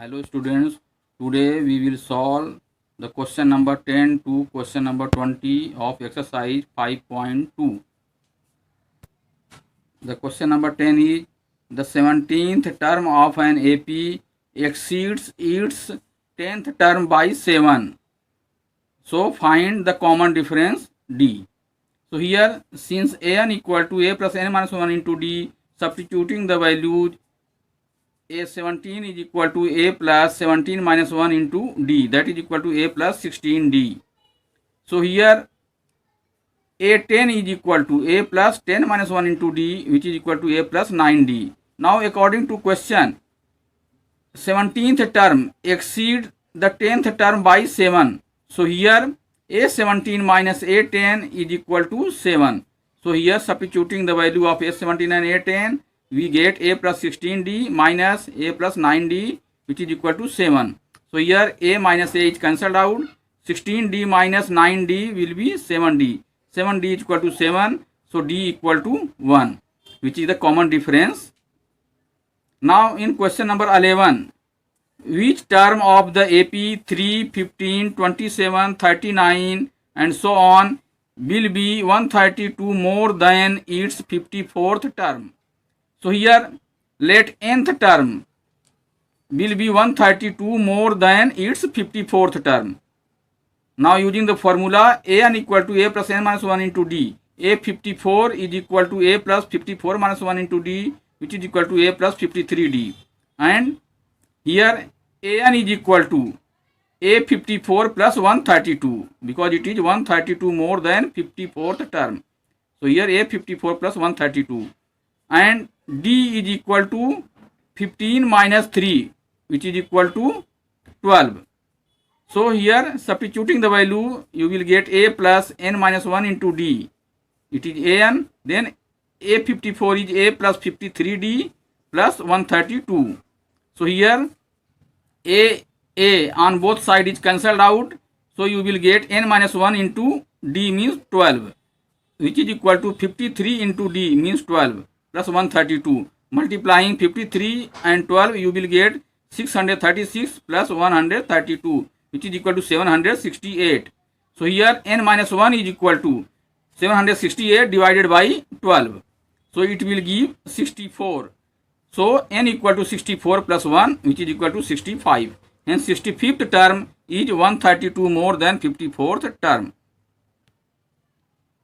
Hello students, today we will solve the question number 10 to question number 20 of exercise 5.2. The question number 10 is the 17th term of an AP exceeds its 10th term by 7. So find the common difference D. So here since an equal to a plus n minus 1 into D, substituting the values a17 is equal to a plus 17 minus 1 into D, that is equal to a plus 16D. So here a10 is equal to a plus 10 minus 1 into D, which is equal to a plus 9D. Now according to question, 17th term exceeds the 10th term by 7. So here a17 minus a10 is equal to 7. So here substituting the value of a17 and a10, we get a plus 16D minus a plus 9D, which is equal to 7. So here a minus a is cancelled out. 16D minus 9D will be 7D. 7D is equal to 7. So D equal to 1, which is the common difference. Now in question number 11, which term of the AP 3, 15, 27, 39 and so on will be 132 more than its 54th term? So here let nth term will be 132 more than its 54th term. Now using the formula an equal to a plus n minus 1 into D, a54 is equal to a plus 54 minus 1 into D, which is equal to a plus 53D. And here an is equal to a54 plus 132 because it is 132 more than 54th term. So here a54 plus 132. And D is equal to 15 minus 3, which is equal to 12. So here substituting the value, you will get a plus n minus 1 into D. It is an, then a54 is a plus 53D plus 132. So here a on both sides is cancelled out. So you will get n minus 1 into D means 12, which is equal to 53 into D means 12 plus 132. Multiplying 53 and 12, you will get 636 plus 132, which is equal to 768. So here n minus 1 is equal to 768 divided by 12. So it will give 64. So n equal to 64 plus 1, which is equal to 65. Hence 65th term is 132 more than 54th term.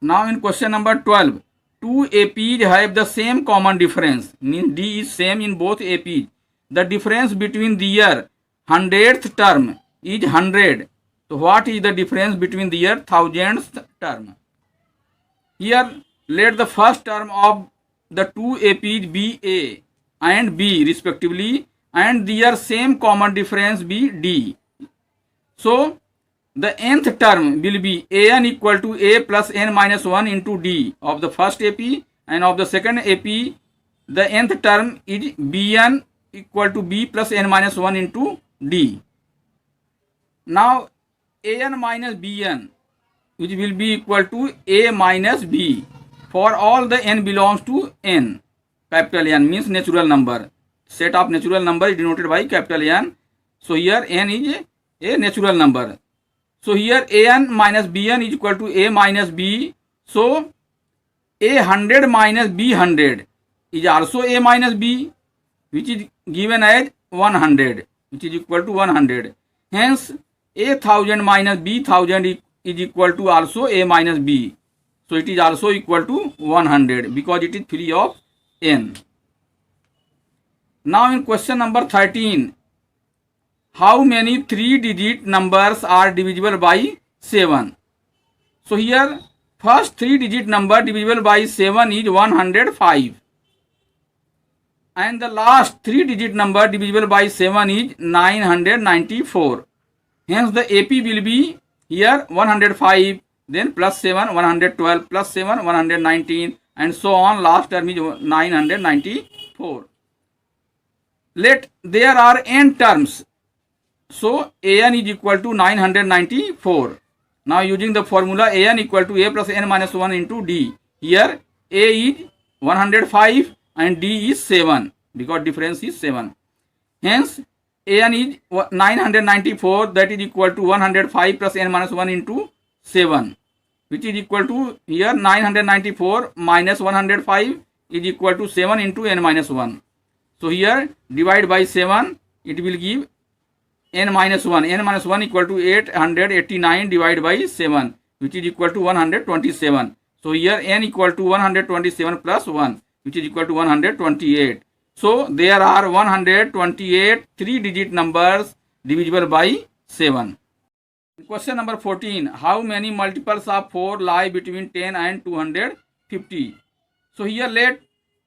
Now in question number 12, two APs have the same common difference, means D is same in both APs. The difference between their 100th term is 100. So what is the difference between their 1000th term? Here let the first term of the two APs be A and B respectively, and their same common difference be D. So the nth term will be an equal to a plus n minus 1 into D of the first AP, and of the second AP the nth term is bn equal to b plus n minus 1 into D. Now an minus bn, which will be equal to a minus b for all the n belongs to n. Capital N means natural number. Set of natural number is denoted by capital N. So here n is a natural number. So here an minus bn is equal to a minus b. So a 100 minus b 100 is also a minus b, which is given as 100, which is equal to 100. Hence a 1000 minus b 1000 is equal to also a minus b. So it is also equal to 100 because it is free of n. Now in question number 13, how many 3-digit numbers are divisible by 7? So here first 3-digit number divisible by 7 is 105. And the last 3-digit number divisible by 7 is 994. Hence the AP will be here 105, then plus 7, 112, plus 7, 119, and so on. Last term is 994. Let there are n terms. So an is equal to 994. Now using the formula an equal to a plus n minus 1 into D. Here a is 105 and D is 7 because difference is 7. Hence an is 994, that is equal to 105 plus n minus 1 into 7, which is equal to here 994 minus 105 is equal to 7 into n minus 1. So here divide by 7, it will give n minus 1. n minus 1 equal to 889 divided by 7, which is equal to 127. So here n equal to 127 plus 1, which is equal to 128. So there are 128 3-digit numbers divisible by 7. Question number 14. How many multiples of 4 lie between 10 and 250? So here let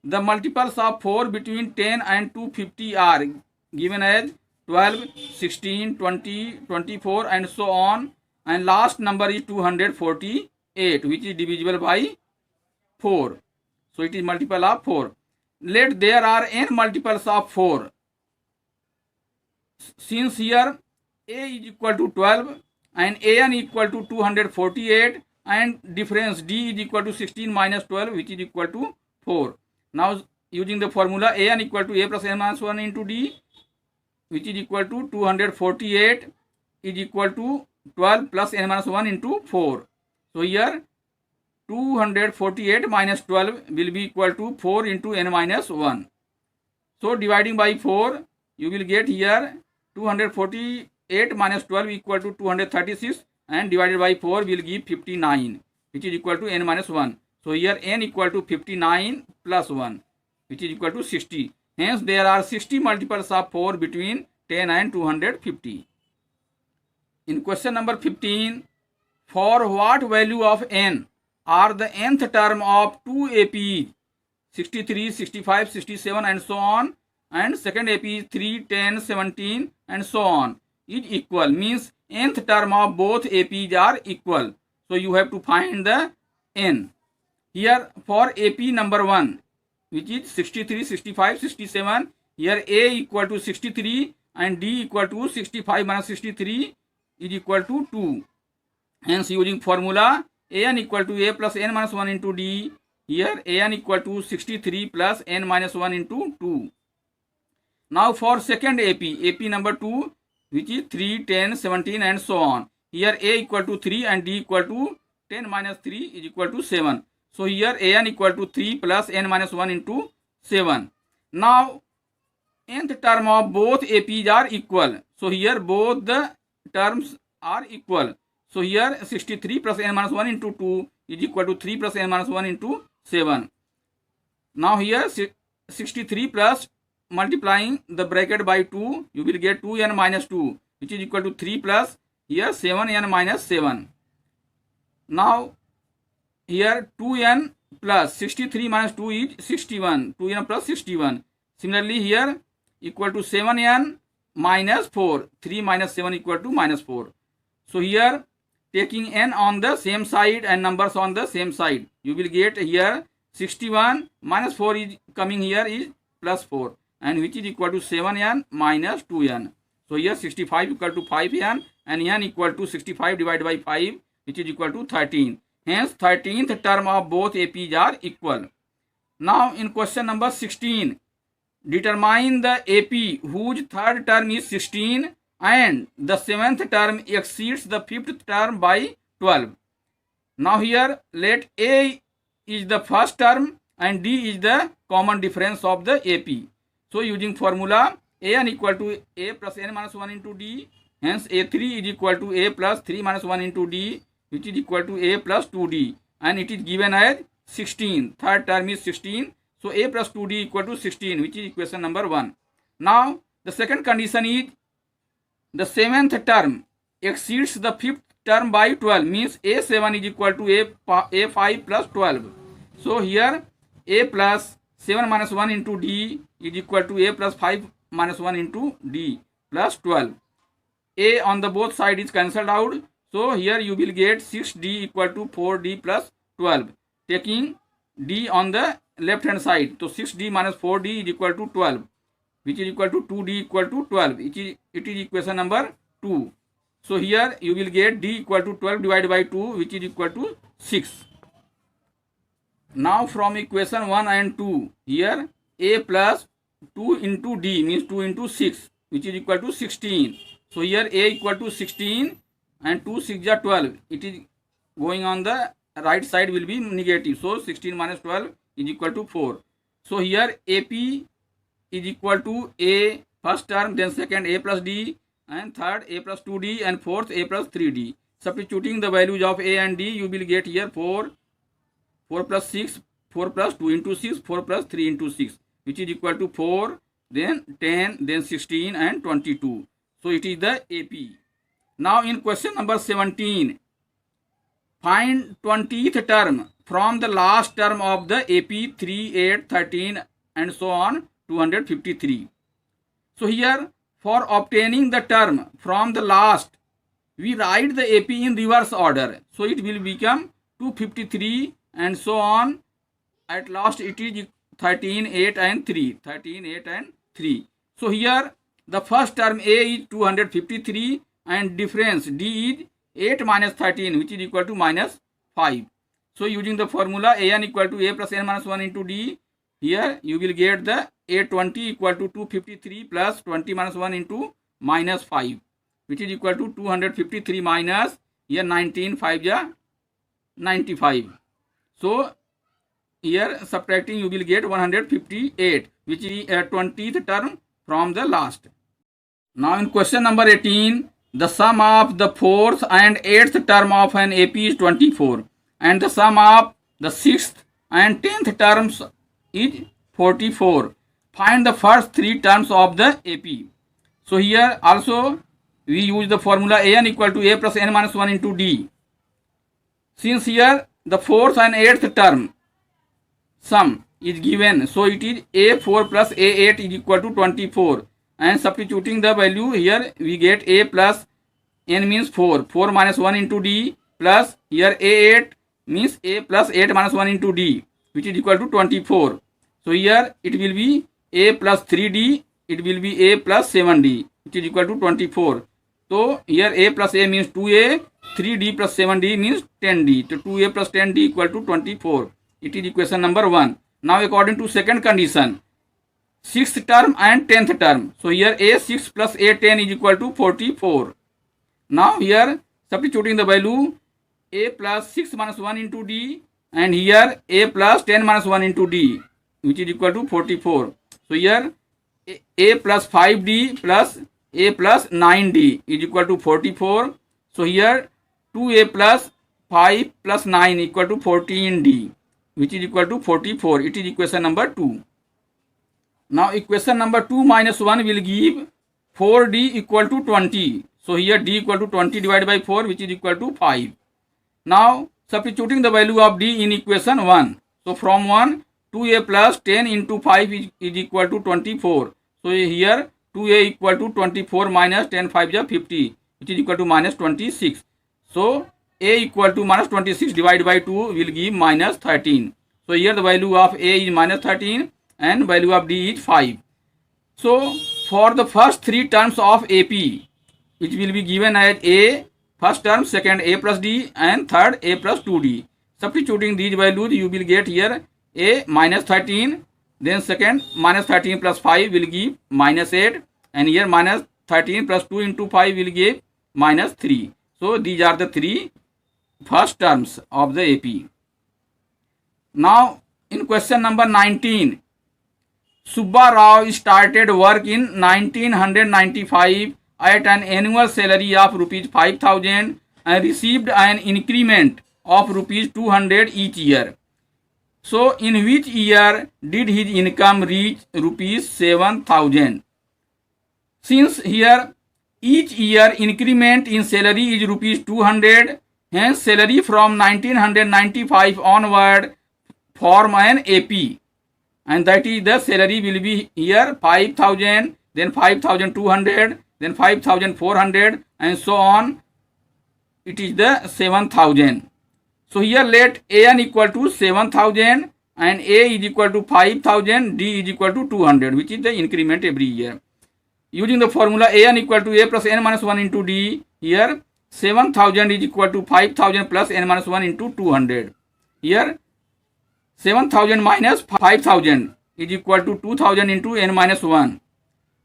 the multiples of 4 between 10 and 250 are given as 12, 16, 20, 24 and so on, and last number is 248, which is divisible by 4. So it is multiple of 4. Let there are n multiples of 4. Since here a is equal to 12 and an equal to 248 and difference d is equal to 16 minus 12, which is equal to 4. Now using the formula an equal to a plus n minus 1 into d, which is equal to 248 is equal to 12 plus n minus 1 into 4. So here 248 minus 12 will be equal to 4 into n minus 1. So dividing by 4, you will get here 248 minus 12 equal to 236, and divided by 4 will give 59, which is equal to n minus 1. So here n equal to 59 plus 1, which is equal to 60. Hence there are 60 multiples of 4 between 10 and 250. In question number 15, for what value of n are the nth term of 2 APs 63, 65, 67 and so on, and second AP is 3, 10, 17 and so on is equal, means nth term of both APs are equal. So you have to find the n. Here for AP number 1, which is 63, 65, 67, here A equal to 63 and D equal to 65 minus 63 is equal to 2. Hence using formula an equal to a plus n minus 1 into d, here an equal to 63 plus n minus 1 into 2. Now for second AP number 2, which is 3, 10, 17 and so on, here a equal to 3 and d equal to 10 minus 3 is equal to 7. So here an equal to 3 plus n minus 1 into 7. Now nth term of both APs are equal. So here both the terms are equal. So here 63 plus n minus 1 into 2 is equal to 3 plus n minus 1 into 7. Now here 63 plus multiplying the bracket by 2, you will get 2n minus 2, which is equal to 3 plus here 7n minus 7. Now here 2n plus 63 minus 2 is 61, 2n plus 61. Similarly here equal to 7n minus 4, 3 minus 7 equal to minus 4. So here taking n on the same side and numbers on the same side, you will get here 61 minus 4 is coming here is plus 4, and which is equal to 7n minus 2n. So here 65 equal to 5n and n equal to 65 divided by 5, which is equal to 13. Hence 13th term of both APs are equal. Now in question number 16, determine the AP whose third term is 16 and the 7th term exceeds the 5th term by 12. Now here let A is the first term and D is the common difference of the AP. So using formula an equal to a plus n minus 1 into d, hence a3 is equal to a plus 3 minus 1 into d, which is equal to a plus 2d, and it is given as 16. Third term is 16. So a plus 2d equal to 16, which is equation number 1. Now the second condition is the 7th term exceeds the 5th term by 12, means a7 is equal to a5 plus 12. So here a plus 7 minus 1 into d is equal to a plus 5 minus 1 into d plus 12. A on the both side is cancelled out. So here you will get 6d equal to 4d plus 12. Taking d on the left hand side. So 6d minus 4d is equal to 12, which is equal to 2d equal to 12. It is equation number 2. So here you will get d equal to 12 divided by 2, which is equal to 6. Now from equation 1 and 2, here a plus 2 into d means 2 into 6 which is equal to 16. So here a equal to 16 and 2 6 are 12. It is going on the right side will be negative. So 16 minus 12 is equal to 4. So here AP is equal to a first term, then second a plus d, and third a plus 2d, and fourth a plus 3d. Substituting the values of a and d, you will get here 4 plus 6, 4 plus 2 into 6, 4 plus 3 into 6, which is equal to 4, then 10, then 16 and 22. So it is the AP. Now in question number 17, find 20th term from the last term of the AP 3, 8, 13 and so on 253. So here for obtaining the term from the last, we write the AP in reverse order. So it will become 253 and so on. At last it is 13, 8 and 3. 13, 8 and 3. So here the first term A is 253 and difference D is 8 minus 13, which is equal to minus 5. So using the formula AN equal to A plus N minus 1 into D, here you will get the A20 equal to 253 plus 20 minus 1 into minus 5, which is equal to 253 minus here 19, 5 ja 95. So here subtracting you will get 158, which is a 20th term from the last. Now in question number 18, the sum of the 4th and 8th term of an AP is 24 and the sum of the 6th and 10th terms is 44. Find the first 3 terms of the AP. So here also we use the formula AN equal to A plus N minus 1 into D. Since here the 4th and 8th term sum is given, so it is A4 plus A8 is equal to 24, and substituting the value here we get A plus N means 4, 4 minus 1 into D, plus here A8 means A plus 8 minus 1 into D, which is equal to 24. So here it will be A plus 3D, it will be A plus 7D, which is equal to 24. So here A plus A means 2A, 3D plus 7D means 10D. So 2A plus 10D equal to 24. It is equation number 1. Now according to second condition, 6th term and 10th term. So here A6 plus A10 is equal to 44. Now here substituting the value A plus 6 minus 1 into D and here A plus 10 minus 1 into D, which is equal to 44. So here A plus 5D plus A plus 9D is equal to 44. So here 2A plus 5 plus 9 equal to 14D, which is equal to 44. It is equation number 2. Now equation number 2 minus 1 will give 4D equal to 20. So here D equal to 20 divided by 4, which is equal to 5. Now substituting the value of D in equation 1. So from 1, 2A plus 10 into 5 is equal to 24. So here 2A equal to 24 minus 10 5 is 50, which is equal to minus 26. So A equal to minus 26 divided by 2 will give minus 13. So here the value of A is minus 13 and value of D is 5. So for the first 3 terms of AP, which will be given as A first term, second A plus D and third A plus 2D. Substituting these values you will get here A minus 13, then second minus 13 plus 5 will give minus 8, and here minus 13 plus 2 into 5 will give minus 3. So these are the 3 first terms of the AP. Now in question number 19, Subba Rao started work in 1995 at an annual salary of rupees 5,000 and received an increment of rupees 200 each year. So in which year did his income reach rupees 7,000? Since here each year increment in salary is rupees 200, hence salary from 1995 onward form an AP, and that is the salary will be here 5,000, then 5,200, then 5,400 and so on. It is the 7,000. So here let AN equal to 7,000 and A is equal to 5,000, D is equal to 200, which is the increment every year. Using the formula AN equal to A plus N minus 1 into D, here 7,000 is equal to 5,000 plus N minus 1 into 200. Here 7,000 minus 5,000 is equal to 2,000 into N minus 1.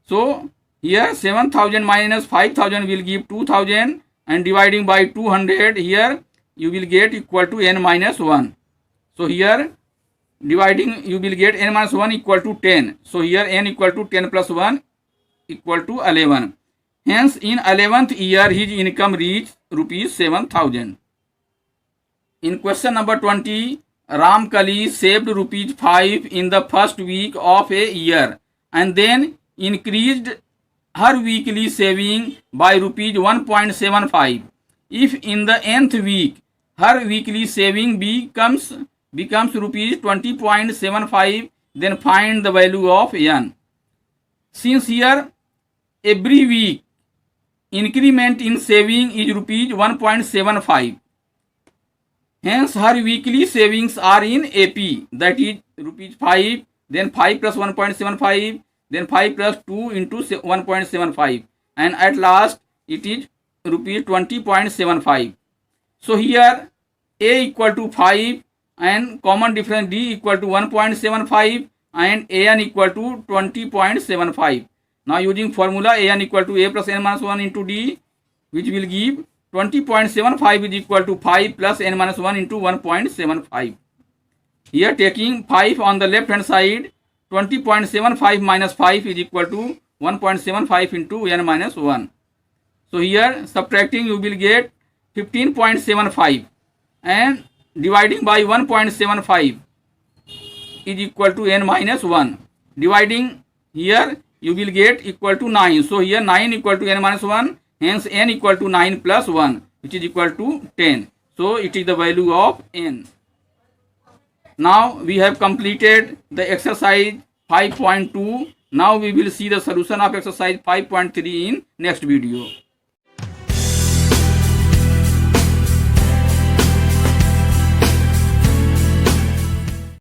So Here 7000 minus 5000 will give 2000, and dividing by 200, here you will get equal to n minus 1. So here dividing you will get n minus 1 equal to 10. So here n equal to 10 plus 1 equal to 11. Hence in 11th year his income reached rupees 7000. In question number 20, Ramkali saved rupees 5 in the first week of a year and then increased her weekly saving by rupees 1.75. If in the nth week her weekly saving becomes rupees 20.75, then find the value of n. Since here every week increment in saving is rupees 1.75, hence her weekly savings are in AP, that is rupees 5, then 5 plus 1.75, then 5 plus 2 into 1.75, and at last it is rupees 20.75. So here A equal to 5 and common difference D equal to 1.75 and AN equal to 20.75. Now using formula AN equal to A plus n minus 1 into D, which will give 20.75 is equal to 5 plus n minus 1 into 1.75. Here taking 5 on the left hand side, 20.75 minus 5 is equal to 1.75 into n minus 1. So here subtracting you will get 15.75 and dividing by 1.75 is equal to n minus 1. Dividing here you will get equal to 9. So here 9 equal to n minus 1. Hence n equal to 9 plus 1, which is equal to 10. So it is the value of n. Now we have completed the exercise 5.2. Now we will see the solution of exercise 5.3 in next video.